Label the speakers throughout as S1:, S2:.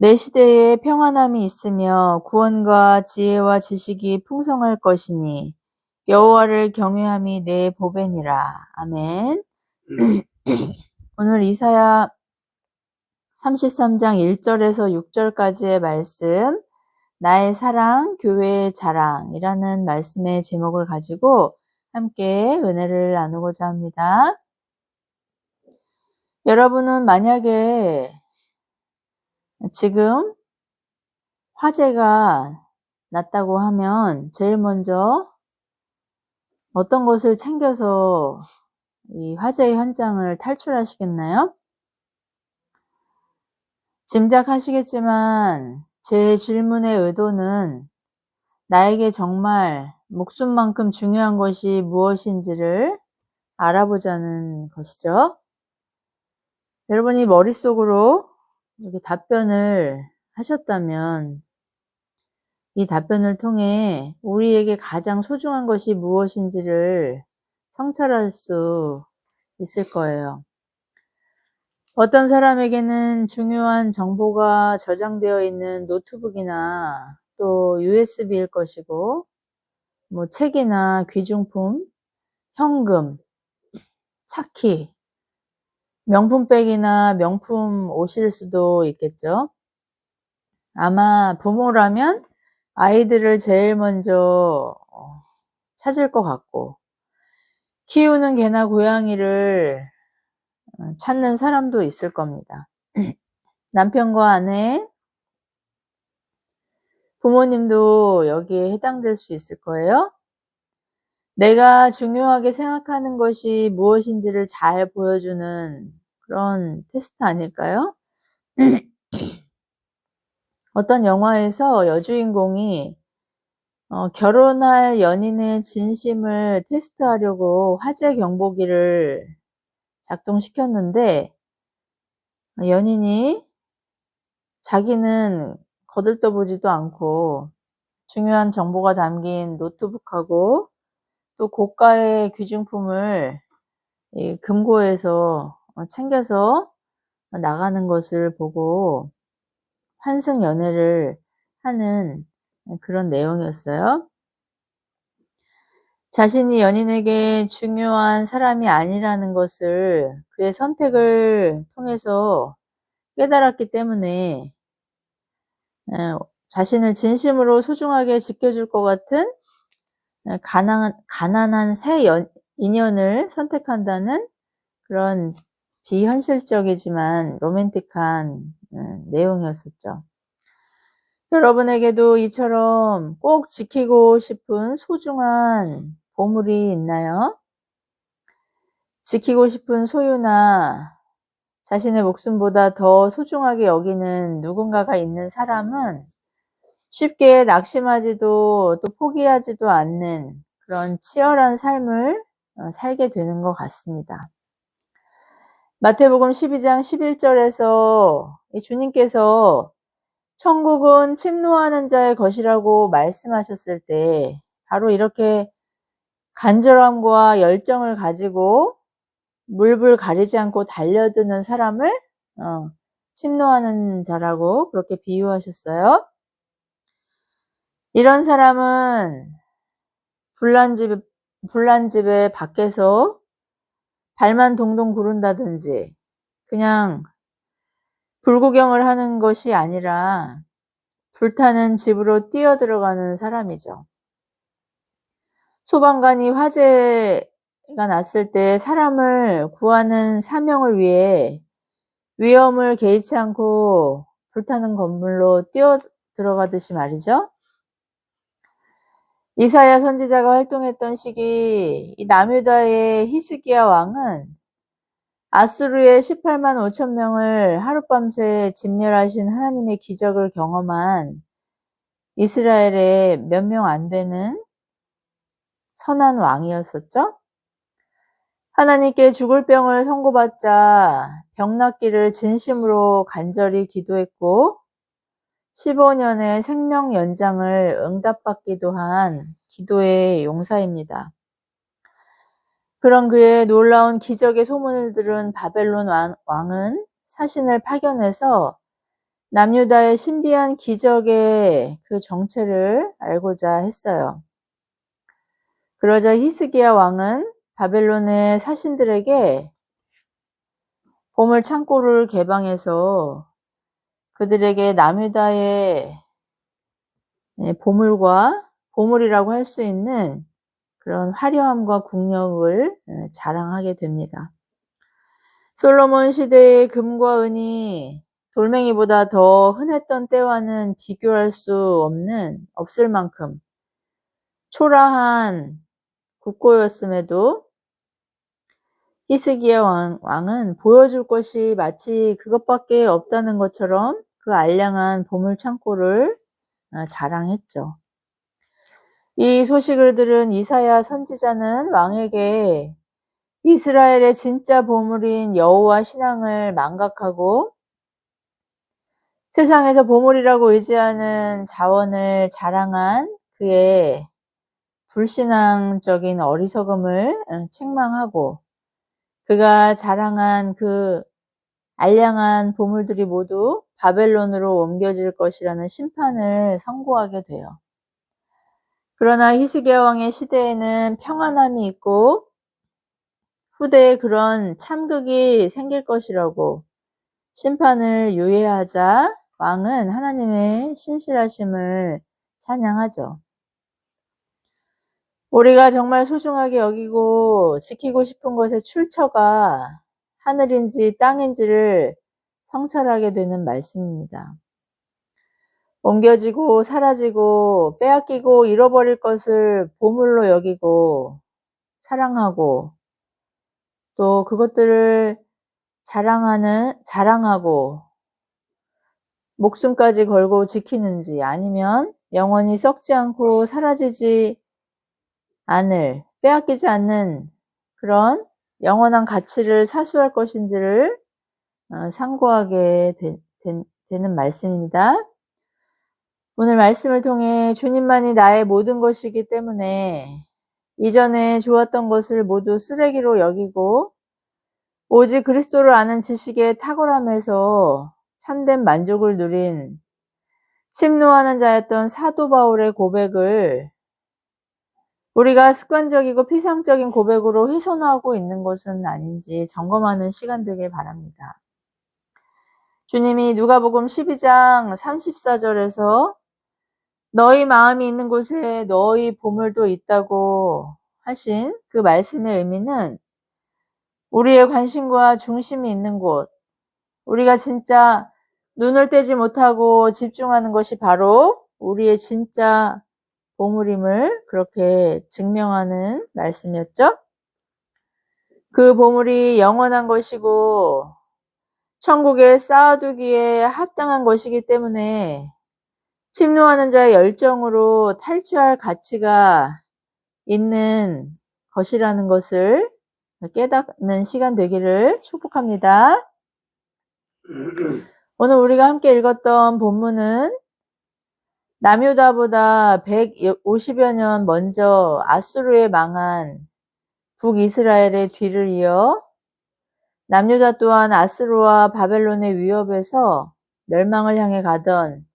S1: 내 시대에 평안함이 있으며 구원과 지혜와 지식이 풍성할 것이니 여호와를 경외함이 내 보배니라. 아멘. 오늘 이사야 33장 1절에서 6절까지의 말씀, 나의 사랑, 교회의 자랑이라는 말씀의 제목을 가지고 함께 은혜를 나누고자 합니다. 여러분은 만약에 지금 화재가 났다고 하면 제일 먼저 어떤 것을 챙겨서 이 화재 현장을 탈출하시겠나요? 짐작하시겠지만 제 질문의 의도는 나에게 정말 목숨만큼 중요한 것이 무엇인지를 알아보자는 것이죠. 여러분이 머릿속으로 이렇게 답변을 하셨다면 이 답변을 통해 우리에게 가장 소중한 것이 무엇인지를 성찰할 수 있을 거예요. 어떤 사람에게는 중요한 정보가 저장되어 있는 노트북이나 또 USB일 것이고, 책이나 귀중품, 현금, 차키, 명품백이나 명품 옷일 수도 있겠죠. 아마 부모라면 아이들을 제일 먼저 찾을 것 같고, 키우는 개나 고양이를 찾는 사람도 있을 겁니다. 남편과 아내, 부모님도 여기에 해당될 수 있을 거예요. 내가 중요하게 생각하는 것이 무엇인지를 잘 보여주는 그런 테스트 아닐까요? 어떤 영화에서 여주인공이 결혼할 연인의 진심을 테스트하려고 화재 경보기를 작동시켰는데, 연인이 자기는 거들떠보지도 않고 중요한 정보가 담긴 노트북하고 또 고가의 귀중품을 이 금고에서 챙겨서 나가는 것을 보고 환승연애를 하는 그런 내용이었어요. 자신이 연인에게 중요한 사람이 아니라는 것을 그의 선택을 통해서 깨달았기 때문에 자신을 진심으로 소중하게 지켜줄 것 같은 가난한 새 인연을 선택한다는 그런 비현실적이지만 로맨틱한 내용이었었죠. 여러분에게도 이처럼 꼭 지키고 싶은 소중한 보물이 있나요? 지키고 싶은 소유나 자신의 목숨보다 더 소중하게 여기는 누군가가 있는 사람은 쉽게 낙심하지도 또 포기하지도 않는 그런 치열한 삶을 살게 되는 것 같습니다. 마태복음 12장 11절에서 주님께서 천국은 침노하는 자의 것이라고 말씀하셨을 때 바로 이렇게 간절함과 열정을 가지고 물불 가리지 않고 달려드는 사람을 침노하는 자라고 그렇게 비유하셨어요. 이런 사람은 불난 집에 밖에서 발만 동동 구른다든지 그냥 불구경을 하는 것이 아니라 불타는 집으로 뛰어들어가는 사람이죠. 소방관이 화재가 났을 때 사람을 구하는 사명을 위해 위험을 개의치 않고 불타는 건물로 뛰어들어가듯이 말이죠. 이사야 선지자가 활동했던 시기 이 남유다의 히스기야 왕은 아수르의 18만 5천 명을 하룻밤새 진멸하신 하나님의 기적을 경험한 이스라엘의 몇 명 안 되는 선한 왕이었었죠. 하나님께 죽을 병을 선고받자 병 낫기를 진심으로 간절히 기도했고 15년의 생명 연장을 응답받기도 한 기도의 용사입니다. 그런 그의 놀라운 기적의 소문을 들은 바벨론 왕은 사신을 파견해서 남유다의 신비한 기적의 그 정체를 알고자 했어요. 그러자 히스기야 왕은 바벨론의 사신들에게 보물 창고를 개방해서 그들에게 남유다의 보물이라고 할 수 있는 그런 화려함과 국력을 자랑하게 됩니다. 솔로몬 시대의 금과 은이 돌멩이보다 더 흔했던 때와는 비교할 수 없을 만큼 초라한 국고였음에도 히스기야 왕은 보여줄 것이 마치 그것밖에 없다는 것처럼 그 알량한 보물 창고를 자랑했죠. 이 소식을 들은 이사야 선지자는 왕에게 이스라엘의 진짜 보물인 여호와 신앙을 망각하고 세상에서 보물이라고 의지하는 자원을 자랑한 그의 불신앙적인 어리석음을 책망하고 그가 자랑한 그 알량한 보물들이 모두 바벨론으로 옮겨질 것이라는 심판을 선고하게 돼요. 그러나 히스기야 왕의 시대에는 평안함이 있고 후대에 그런 참극이 생길 것이라고 심판을 유예하자 왕은 하나님의 신실하심을 찬양하죠. 우리가 정말 소중하게 여기고 지키고 싶은 것의 출처가 하늘인지 땅인지를 성찰하게 되는 말씀입니다. 옮겨지고 사라지고 빼앗기고 잃어버릴 것을 보물로 여기고 사랑하고 또 그것들을 자랑하고 목숨까지 걸고 지키는지 아니면 영원히 썩지 않고 사라지지 않을 빼앗기지 않는 그런 영원한 가치를 사수할 것인지를 상고하게 되는 말씀입니다. 오늘 말씀을 통해 주님만이 나의 모든 것이기 때문에 이전에 좋았던 것을 모두 쓰레기로 여기고 오직 그리스도를 아는 지식의 탁월함에서 참된 만족을 누린 침노하는 자였던 사도 바울의 고백을 우리가 습관적이고 피상적인 고백으로 훼손하고 있는 것은 아닌지 점검하는 시간 되길 바랍니다. 주님이 누가복음 12장 34절에서 너희 마음이 있는 곳에 너희 보물도 있다고 하신 그 말씀의 의미는 우리의 관심과 중심이 있는 곳, 우리가 진짜 눈을 떼지 못하고 집중하는 것이 바로 우리의 진짜 보물임을 그렇게 증명하는 말씀이었죠. 그 보물이 영원한 것이고 천국에 쌓아두기에 합당한 것이기 때문에 침노하는 자의 열정으로 탈취할 가치가 있는 것이라는 것을 깨닫는 시간 되기를 축복합니다. 오늘 우리가 함께 읽었던 본문은 남유다보다 150여 년 먼저 아수르에 망한 북이스라엘의 뒤를 이어 남유다 또한 아수르와 바벨론의 위협에서 멸망을 향해 가던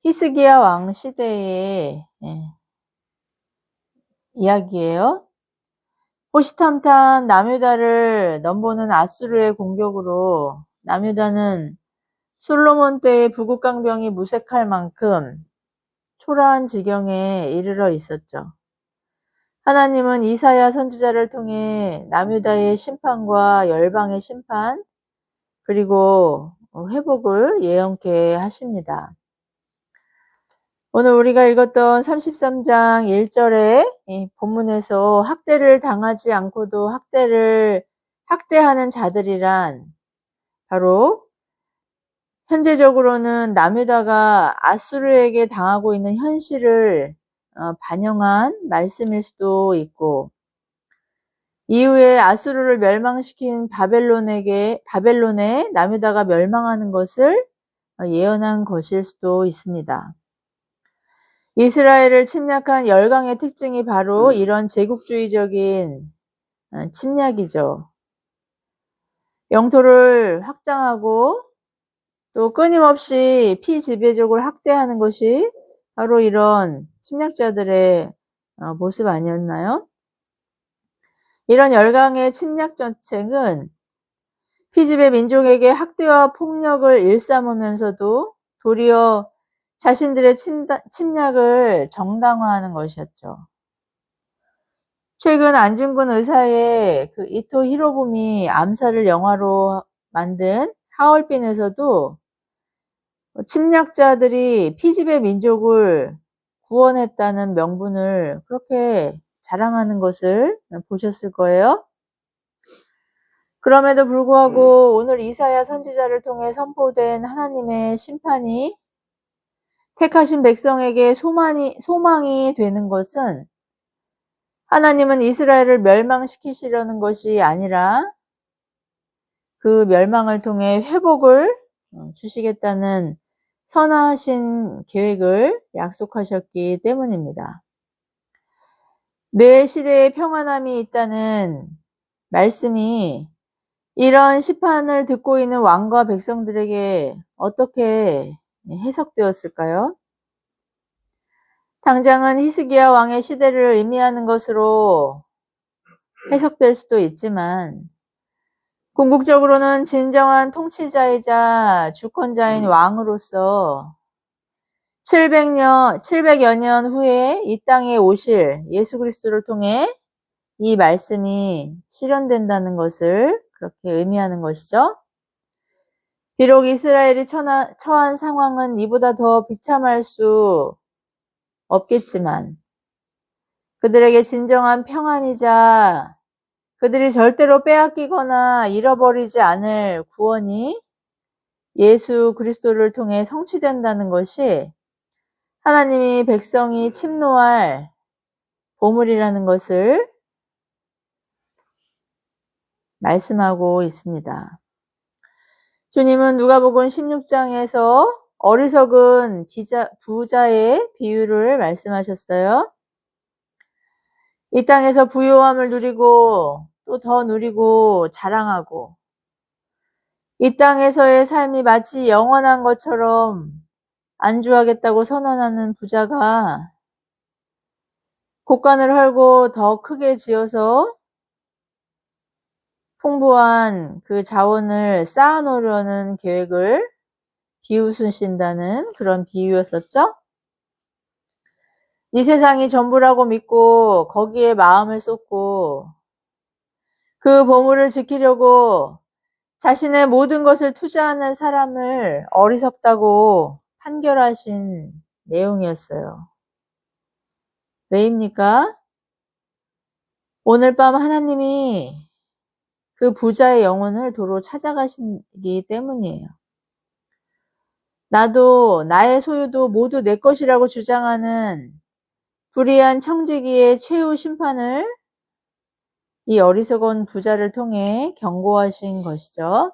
S1: 히스기야 왕 시대의 이야기예요. 호시탐탐 남유다를 넘보는 아수르의 공격으로 남유다는 솔로몬 때의 부국강병이 무색할 만큼 초라한 지경에 이르러 있었죠. 하나님은 이사야 선지자를 통해 남유다의 심판과 열방의 심판 그리고 회복을 예언케 하십니다. 오늘 우리가 읽었던 33장 1절의 이 본문에서 학대를 당하지 않고도 학대하는 자들이란 바로 현재적으로는 남유다가 아수르에게 당하고 있는 현실을 반영한 말씀일 수도 있고 이후에 아수르를 멸망시킨 바벨론에 남유다가 멸망하는 것을 예언한 것일 수도 있습니다. 이스라엘을 침략한 열강의 특징이 바로 이런 제국주의적인 침략이죠. 영토를 확장하고 또 끊임없이 피지배적으로 학대하는 것이 바로 이런 침략자들의 모습 아니었나요? 이런 열강의 침략 정책은 피지배 민족에게 학대와 폭력을 일삼으면서도 도리어 자신들의 침략을 정당화하는 것이었죠. 최근 안중근 의사의 그 이토 히로부미 암살을 영화로 만든 하얼빈에서도 침략자들이 피지배 민족을 구원했다는 명분을 그렇게 자랑하는 것을 보셨을 거예요. 그럼에도 불구하고 오늘 이사야 선지자를 통해 선포된 하나님의 심판이 택하신 백성에게 소망이 되는 것은 하나님은 이스라엘을 멸망시키시려는 것이 아니라 그 멸망을 통해 회복을 주시겠다는 선하신 계획을 약속하셨기 때문입니다. 내 시대에 평안함이 있다는 말씀이 이런 시판을 듣고 있는 왕과 백성들에게 어떻게 해석되었을까요? 당장은 히스기야 왕의 시대를 의미하는 것으로 해석될 수도 있지만 궁극적으로는 진정한 통치자이자 주권자인 왕으로서 700여 년 후에 이 땅에 오실 예수 그리스도를 통해 이 말씀이 실현된다는 것을 그렇게 의미하는 것이죠. 비록 이스라엘이 처한 상황은 이보다 더 비참할 수 없겠지만 그들에게 진정한 평안이자 그들이 절대로 빼앗기거나 잃어버리지 않을 구원이 예수 그리스도를 통해 성취된다는 것이 하나님이 백성이 침노할 보물이라는 것을 말씀하고 있습니다. 주님은 누가복음 16장에서 어리석은 부자의 비유를 말씀하셨어요. 이 땅에서 부요함을 누리고 또 더 누리고 자랑하고 이 땅에서의 삶이 마치 영원한 것처럼 안주하겠다고 선언하는 부자가 곳간을 헐고 더 크게 지어서 풍부한 그 자원을 쌓아놓으려는 계획을 비웃으신다는 그런 비유였었죠. 이 세상이 전부라고 믿고 거기에 마음을 쏟고 그 보물을 지키려고 자신의 모든 것을 투자하는 사람을 어리석다고 판결하신 내용이었어요. 왜입니까? 오늘 밤 하나님이 그 부자의 영혼을 도로 찾아가시기 때문이에요. 나도 나의 소유도 모두 내 것이라고 주장하는 불의한 청지기의 최후 심판을 이 어리석은 부자를 통해 경고하신 것이죠.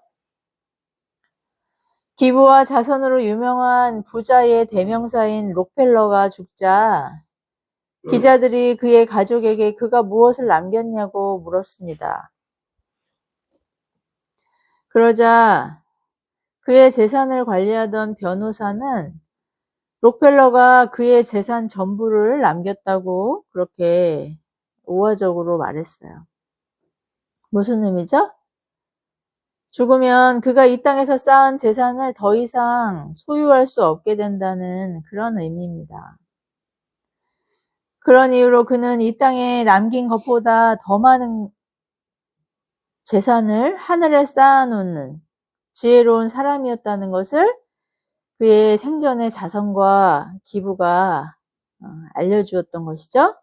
S1: 기부와 자선으로 유명한 부자의 대명사인 록펠러가 죽자 기자들이 그의 가족에게 그가 무엇을 남겼냐고 물었습니다. 그러자 그의 재산을 관리하던 변호사는 록펠러가 그의 재산 전부를 남겼다고 그렇게 우화적으로 말했어요. 무슨 의미죠? 죽으면 그가 이 땅에서 쌓은 재산을 더 이상 소유할 수 없게 된다는 그런 의미입니다. 그런 이유로 그는 이 땅에 남긴 것보다 더 많은 재산을 하늘에 쌓아놓는 지혜로운 사람이었다는 것을 그의 생전의 자선과 기부가 알려주었던 것이죠.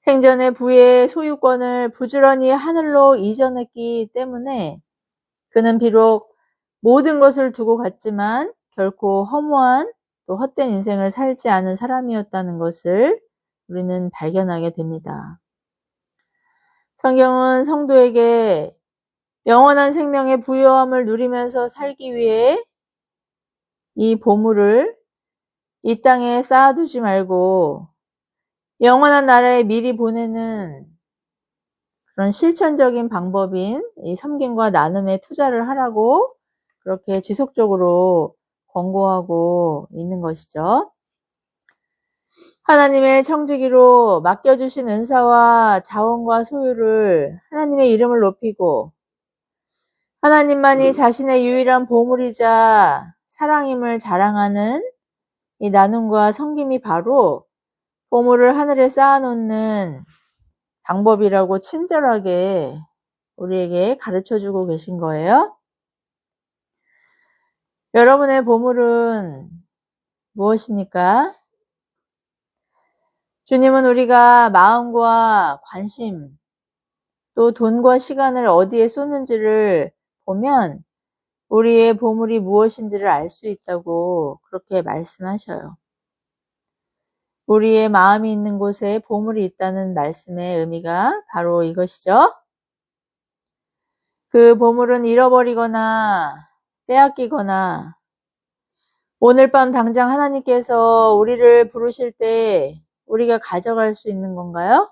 S1: 생전의 부의 소유권을 부지런히 하늘로 이전했기 때문에 그는 비록 모든 것을 두고 갔지만 결코 허무한 또 헛된 인생을 살지 않은 사람이었다는 것을 우리는 발견하게 됩니다. 성경은 성도에게 영원한 생명의 부요함을 누리면서 살기 위해 이 보물을 이 땅에 쌓아두지 말고 영원한 나라에 미리 보내는 그런 실천적인 방법인 이 섬김과 나눔에 투자를 하라고 그렇게 지속적으로 권고하고 있는 것이죠. 하나님의 청지기로 맡겨주신 은사와 자원과 소유를 하나님의 이름을 높이고 하나님만이 자신의 유일한 보물이자 사랑임을 자랑하는 이 나눔과 섬김이 바로 보물을 하늘에 쌓아놓는 방법이라고 친절하게 우리에게 가르쳐주고 계신 거예요. 여러분의 보물은 무엇입니까? 주님은 우리가 마음과 관심, 또 돈과 시간을 어디에 쏟는지를 보면 우리의 보물이 무엇인지를 알 수 있다고 그렇게 말씀하셔요. 우리의 마음이 있는 곳에 보물이 있다는 말씀의 의미가 바로 이것이죠. 그 보물은 잃어버리거나 빼앗기거나 오늘 밤 당장 하나님께서 우리를 부르실 때 우리가 가져갈 수 있는 건가요?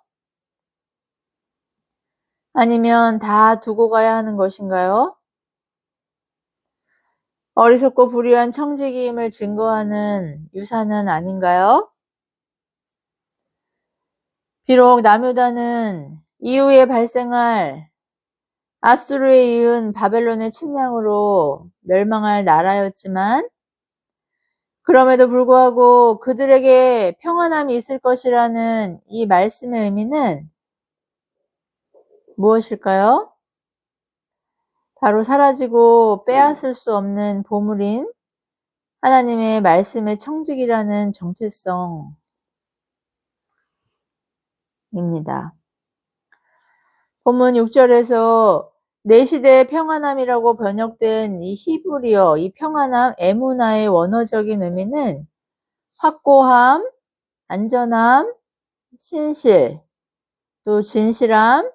S1: 아니면 다 두고 가야 하는 것인가요? 어리석고 불의한 청지기임을 증거하는 유산은 아닌가요? 비록 나뮤다는 이후에 발생할 아수르에 이은 바벨론의 침략으로 멸망할 나라였지만 그럼에도 불구하고 그들에게 평안함이 있을 것이라는 이 말씀의 의미는 무엇일까요? 바로 사라지고 빼앗을 수 없는 보물인 하나님의 말씀의 청지기라는 정체성입니다. 본문 6절에서 내 시대의 평안함이라고 번역된 이 히브리어, 이 평안함, 에무나의 원어적인 의미는 확고함, 안전함, 신실, 또 진실함,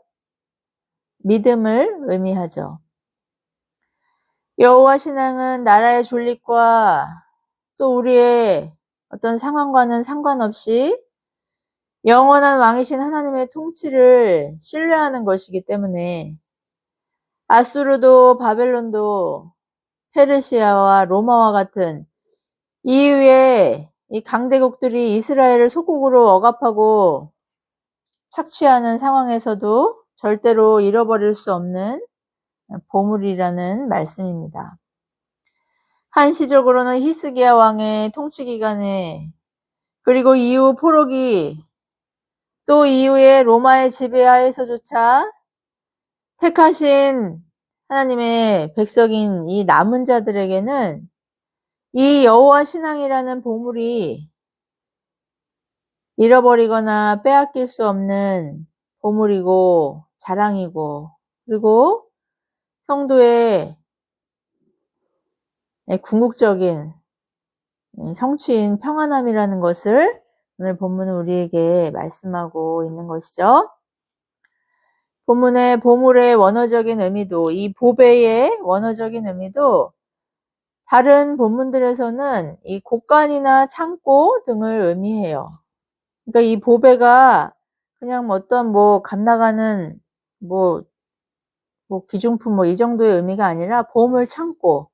S1: 믿음을 의미하죠. 여호와 신앙은 나라의 존립과 또 우리의 어떤 상황과는 상관없이 영원한 왕이신 하나님의 통치를 신뢰하는 것이기 때문에 아수르도 바벨론도 페르시아와 로마와 같은 이후에 이 강대국들이 이스라엘을 속국으로 억압하고 착취하는 상황에서도 절대로 잃어버릴 수 없는 보물이라는 말씀입니다. 한시적으로는 히스기야 왕의 통치 기간에 그리고 이후 포로기 또 이후에 로마의 지배하에서조차 택하신 하나님의 백성인 이 남은 자들에게는 이 여호와 신앙이라는 보물이 잃어버리거나 빼앗길 수 없는 보물이고 자랑이고 그리고 성도의 궁극적인 성취인 평안함이라는 것을 오늘 본문은 우리에게 말씀하고 있는 것이죠. 본문의 보물의 원어적인 의미도 이 보배의 원어적인 의미도 다른 본문들에서는 이 곳간이나 창고 등을 의미해요. 그러니까 이 보배가 그냥 어떤 값 나가는 귀중품 이 정도의 의미가 아니라 보물 창고,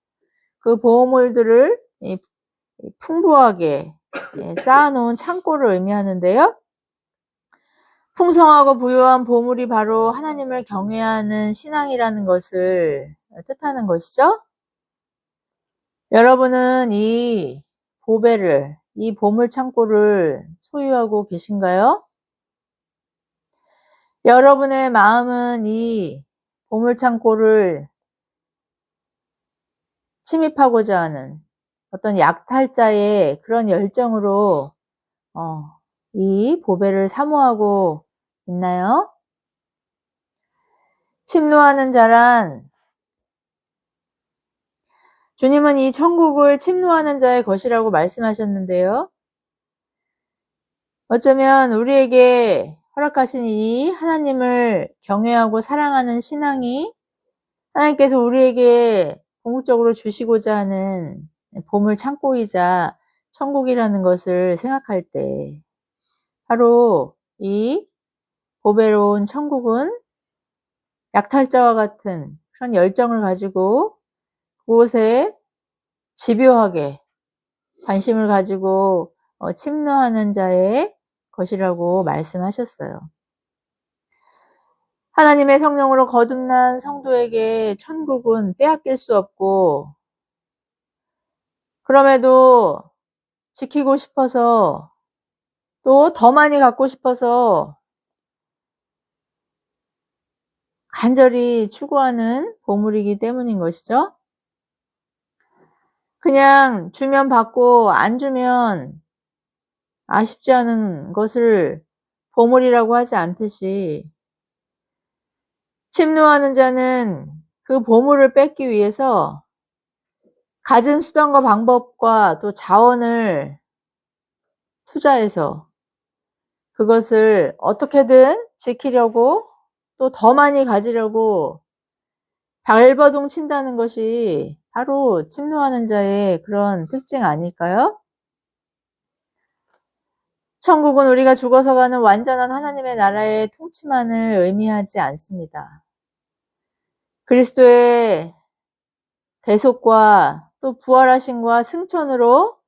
S1: 그 보물들을 풍부하게 쌓아놓은 창고를 의미하는데요. 풍성하고 부유한 보물이 바로 하나님을 경외하는 신앙이라는 것을 뜻하는 것이죠. 여러분은 이 보배를, 이 보물 창고를 소유하고 계신가요? 여러분의 마음은 이 보물 창고를 침입하고자 하는 어떤 약탈자의 그런 열정으로 이 보배를 사모하고 있나요? 침노하는 자란 주님은 이 천국을 침노하는 자의 것이라고 말씀하셨는데요. 어쩌면 우리에게 허락하신 이 하나님을 경외하고 사랑하는 신앙이 하나님께서 우리에게 궁극적으로 주시고자 하는 보물 창고이자 천국이라는 것을 생각할 때 바로 이 보배로운 천국은 약탈자와 같은 그런 열정을 가지고 그곳에 집요하게 관심을 가지고 침노하는 자의 것이라고 말씀하셨어요. 하나님의 성령으로 거듭난 성도에게 천국은 빼앗길 수 없고, 그럼에도 지키고 싶어서 또 더 많이 갖고 싶어서 간절히 추구하는 보물이기 때문인 것이죠. 그냥 주면 받고 안 주면 아쉽지 않은 것을 보물이라고 하지 않듯이, 침노하는 자는 그 보물을 뺏기 위해서 가진 수단과 방법과 또 자원을 투자해서 그것을 어떻게든 지키려고 또 더 많이 가지려고 발버둥 친다는 것이 바로 침노하는 자의 그런 특징 아닐까요? 천국은 우리가 죽어서 가는 완전한 하나님의 나라의 통치만을 의미하지 않습니다. 그리스도의 대속과 또 부활하심과 승천으로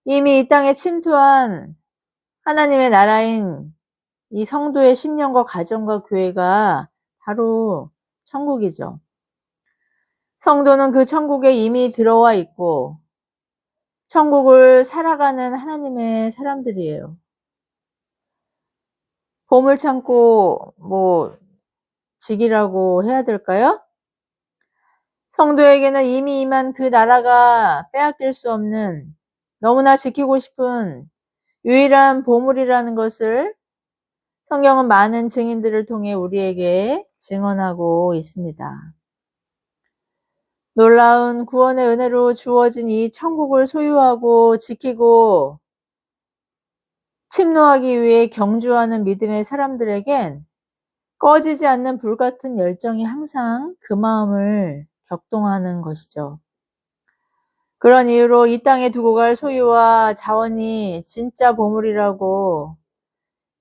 S1: 이미 이 땅에 침투한 하나님의 나라인 이 성도의 심령과 가정과 교회가 바로 천국이죠. 성도는 그 천국에 이미 들어와 있고 천국을 살아가는 하나님의 사람들이에요. 보물 창고 직이라고 해야 될까요? 성도에게는 이미 임한 그 나라가 빼앗길 수 없는 너무나 지키고 싶은 유일한 보물이라는 것을 성경은 많은 증인들을 통해 우리에게 증언하고 있습니다. 놀라운 구원의 은혜로 주어진 이 천국을 소유하고 지키고 침노하기 위해 경주하는 믿음의 사람들에겐 꺼지지 않는 불같은 열정이 항상 그 마음을 격동하는 것이죠. 그런 이유로 이 땅에 두고 갈 소유와 자원이 진짜 보물이라고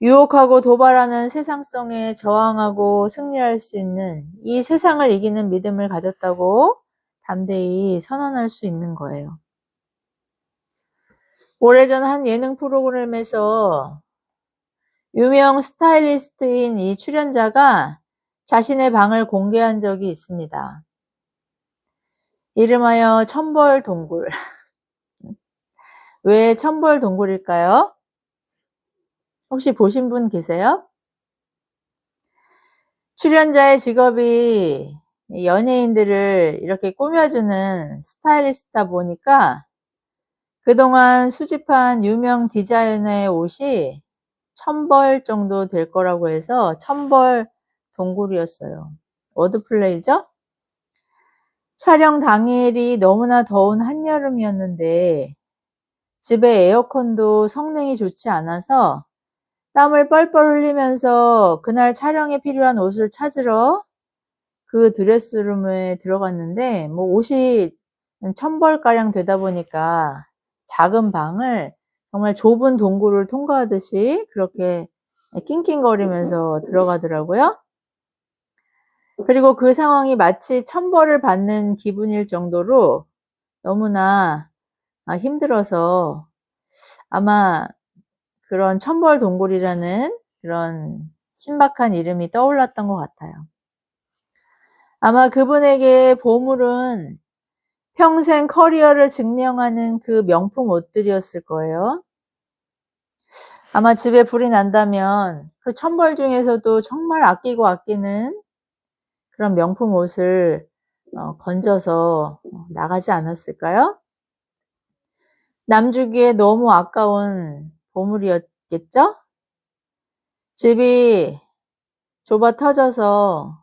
S1: 유혹하고 도발하는 세상성에 저항하고 승리할 수 있는 이 세상을 이기는 믿음을 가졌다고 담대히 선언할 수 있는 거예요. 오래전 한 예능 프로그램에서 유명 스타일리스트인 이 출연자가 자신의 방을 공개한 적이 있습니다. 이름하여 천벌동굴. 왜 천벌동굴일까요? 혹시 보신 분 계세요? 출연자의 직업이 연예인들을 이렇게 꾸며주는 스타일리스트다 보니까 그동안 수집한 유명 디자이너의 옷이 1000벌 정도 될 거라고 해서 천벌 동굴이었어요. 워드플레이죠? 촬영 당일이 너무나 더운 한여름이었는데 집에 에어컨도 성능이 좋지 않아서 땀을 뻘뻘 흘리면서 그날 촬영에 필요한 옷을 찾으러 그 드레스룸에 들어갔는데 옷이 1000벌가량 되다 보니까 작은 방을 정말 좁은 동굴을 통과하듯이 그렇게 낑낑거리면서 들어가더라고요. 그리고 그 상황이 마치 천벌을 받는 기분일 정도로 너무나 힘들어서 아마 그런 천벌동굴이라는 그런 신박한 이름이 떠올랐던 것 같아요. 아마 그분에게 보물은 평생 커리어를 증명하는 그 명품 옷들이었을 거예요. 아마 집에 불이 난다면 그 천벌 중에서도 정말 아끼고 아끼는 그런 명품 옷을 건져서 나가지 않았을까요? 남주기에 너무 아까운 보물이었겠죠? 집이 좁아 터져서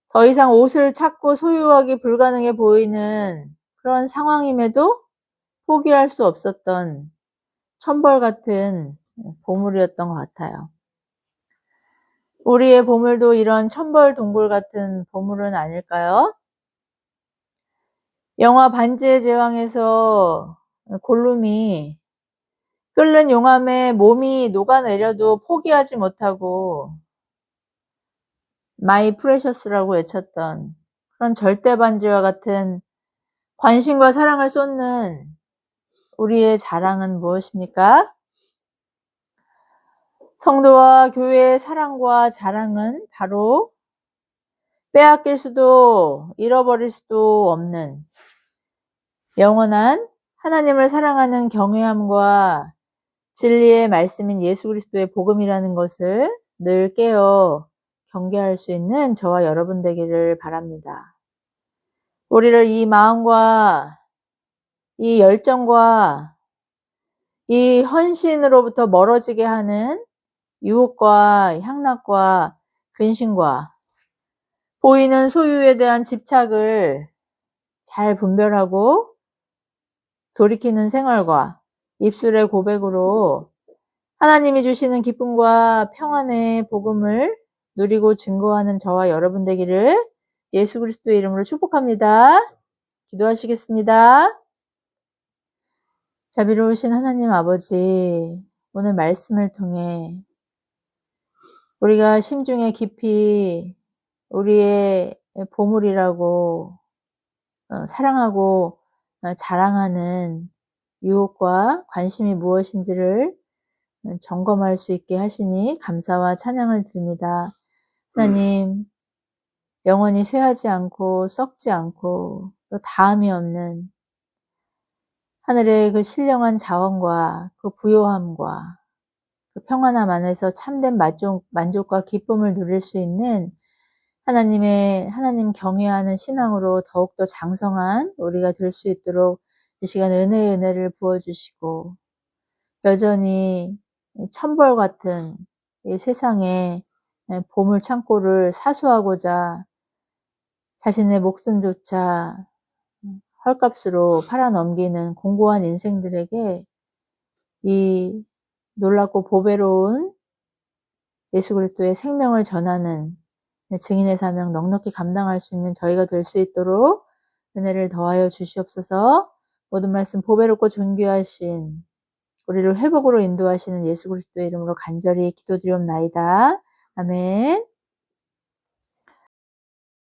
S1: 더 이상 옷을 찾고 소유하기 불가능해 보이는 그런 상황임에도 포기할 수 없었던 천벌 같은 보물이었던 것 같아요. 우리의 보물도 이런 천벌 동굴 같은 보물은 아닐까요? 영화 반지의 제왕에서 골룸이 끓는 용암에 몸이 녹아내려도 포기하지 못하고 마이 프레셔스라고 외쳤던 그런 절대 반지와 같은 관심과 사랑을 쏟는 우리의 자랑은 무엇입니까? 성도와 교회의 사랑과 자랑은 바로 빼앗길 수도 잃어버릴 수도 없는 영원한 하나님을 사랑하는 경외함과 진리의 말씀인 예수 그리스도의 복음이라는 것을 늘 깨어 경계할 수 있는 저와 여러분 되기를 바랍니다. 우리를 이 마음과 이 열정과 이 헌신으로부터 멀어지게 하는 유혹과 향락과 근심과 보이는 소유에 대한 집착을 잘 분별하고 돌이키는 생활과 입술의 고백으로 하나님이 주시는 기쁨과 평안의 복음을 누리고 증거하는 저와 여러분 되기를 예수 그리스도의 이름으로 축복합니다. 기도하시겠습니다. 자비로우신 하나님 아버지, 오늘 말씀을 통해 우리가 심중에 깊이 우리의 보물이라고 사랑하고 자랑하는 유혹과 관심이 무엇인지를 점검할 수 있게 하시니 감사와 찬양을 드립니다. 하나님, 영원히 쇠하지 않고 썩지 않고 또 다함이 없는 하늘의 그 신령한 자원과 그 부요함과 그 평안함 안에서 참된 만족과 기쁨을 누릴 수 있는 하나님 경외하는 신앙으로 더욱더 장성한 우리가 될 수 있도록 이 시간 은혜의 은혜를 부어주시고 여전히 천벌 같은 이 세상에 보물 창고를 사수하고자 자신의 목숨조차 헐값으로 팔아넘기는 공고한 인생들에게 이 놀랍고 보배로운 예수 그리스도의 생명을 전하는 증인의 사명 넉넉히 감당할 수 있는 저희가 될 수 있도록 은혜를 더하여 주시옵소서. 모든 말씀 보배롭고 존귀하신 우리를 회복으로 인도하시는 예수 그리스도의 이름으로 간절히 기도드리옵나이다. 아멘.